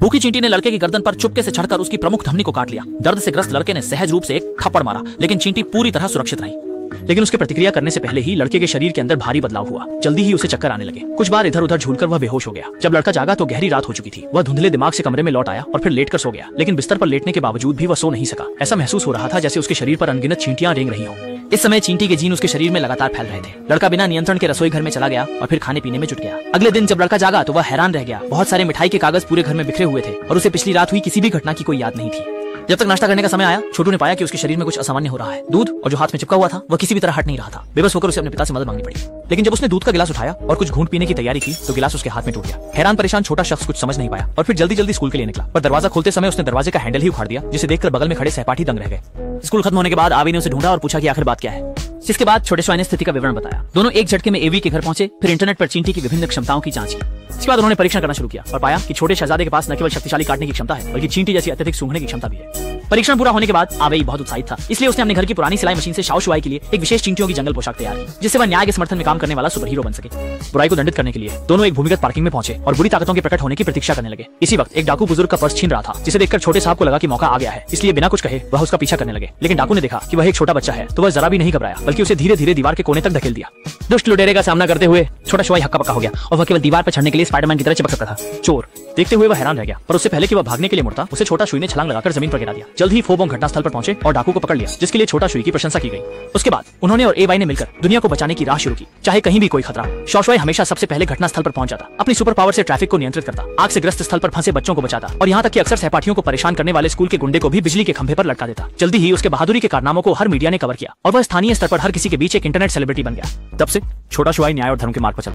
भूखी चींटी ने लड़के की गर्दन पर चुपके से चढ़कर उसकी प्रमुख धमनी को काट लिया। दर्द से ग्रस्त लड़के ने सहज रूप से एक थप्पड़ मारा, लेकिन चींटी पूरी तरह सुरक्षित रही। लेकिन उसके प्रतिक्रिया करने से पहले ही लड़के के शरीर के अंदर भारी बदलाव हुआ। जल्दी ही उसे चक्कर आने लगे। कुछ बार इधर उधर झूलकर वह बेहोश हो गया। जब लड़का जागा तो गहरी रात हो चुकी थी। वह धुंधले दिमाग से कमरे में लौट आया और फिर लेटकर सो गया, लेकिन बिस्तर पर लेटने के बावजूद भी वह सो नहीं सका। ऐसा महसूस हो रहा था जैसे उसके शरीर पर अनगिनत चींटियां रेंग रही हों। इस समय चींटी के जीन उसके शरीर में लगातार फैल रहे थे। लड़का बिना नियंत्रण के रसोई घर में चला गया और फिर खाने पीने में जुट गया। अगले दिन जब लड़का जागा तो वह हैरान रह गया। बहुत सारे मिठाई के कागज पूरे घर में बिखरे हुए थे और उसे पिछली रात हुई किसी भी घटना की कोई याद नहीं थी। जब तक नाश्ता करने का समय आया, छोटू ने पाया कि उसके शरीर में कुछ असामान्य हो रहा है। दूध और जो हाथ में चिपका हुआ था वह किसी भी तरह हट नहीं रहा था। बेबस होकर उसे अपने पिता से मदद मांगनी पड़ी। लेकिन जब उसने दूध का गिलास उठाया और कुछ घूंट पीने की तैयारी की तो गिलास उसके हाथ में टूट गया। हैरान परेशान छोटा शख्स कुछ समझ नहीं पाया और फिर जल्दी जल्दी स्कूल के लिए निकला। पर दरवाजा खोलते समय उसने दरवाजे का हैंडल ही उखाड़ दिया, जिसे देखकर बगल में खड़े सहपाठी दंग रह गए। स्कूल खत्म होने के बाद आवी ने उसे ढूंढा और पूछा कि आखिर बात क्या है। जिसके बाद छोटे शॉय ने स्थिति का विवरण बताया। दोनों एक झटके में एवी के घर पहुंचे, फिर इंटरनेट पर चींटी की विभिन्न क्षमताओं की जांच की। इसके बाद उन्होंने परीक्षण करना शुरू किया और पाया कि छोटे शहजादे के पास न केवल शक्तिशाली काटने की क्षमता है, बल्कि चींटी जैसी अत्यधिक सूंघने की क्षमता भी है। परीक्षण पूरा होने के बाद आवेई बहुत उत्साहित था, इसलिए उसने अपने घर की पुरानी सिलाई मशीन से शाओ शुआई के लिए एक विशेष चींटियों की जंगल पोशाक तैयार की, जिससे वह न्याय के समर्थन में काम करने वाला सुपर हीरो बन सके। बुराई को दंडित करने के लिए दोनों एक भूमिगत पार्किंग में पहुंचे और बुरी ताकतों के प्रकट होने की प्रतीक्षा करने लगे। इसी वक्त एक डाकू बुजुर्ग का पर्स छीन रहा था, जिसे देखकर छोटे साहब को लगा कि मौका आ गया है, इसलिए बिना कुछ कहे वह उसका पीछा करने लगे। लेकिन डाकू ने देखा कि वह एक छोटा बच्चा है तो वह जरा भी नहीं घबराया, बल्कि उसे धीरे धीरे दीवार के कोने तक धकेल दिया। दुष्ट लुटेरे का सामना करते हुए छोटा शॉय हक्का पक्का हो गया और वह केवल दीवार पर चढ़ने के लिए स्पाइडरमैन की तरह चिपक सकता था। चोर देखते हुए वह हैरान रह गया, पर उससे पहले कि वह भागने के लिए मुड़ता, उसे छोटा सुई ने छलांग लगाकर जमीन पर गिरा दिया। जल्द ही फोबोंग घटनास्थल पर पहुंचे और डाकू को पकड़ लिया, जिसके लिए छोटा सुई की प्रशंसा की गई। उसके बाद उन्होंने और एवाई ने मिलकर दुनिया को बचाने की राह शुरू की। चाहे कहीं भी कोई खतरा, शॉशॉय हमेशा सबसे पहले घटनास्थल पर पहुंच जाता, अपनी सुपर पावर से ट्रैफिक को नियंत्रित करता, आग से ग्रस्त स्थल पर फंसे बच्चों को बचाता और यहाँ तक कि अक्सर सहपाठियों को परेशान करने वाले स्कूल के गुंडे को भी बिजली के खंभे पर लटका देता। जल्दी ही उसके बहादुरी के कारनामों को हर मीडिया ने कवर किया और वह स्थानीय स्तर पर हर किसी के बीच एक इंटरनेट सेलिब्रिटी बन गया। तब से छोटा शॉय न्याय और धर्म के मार्ग पर चलता।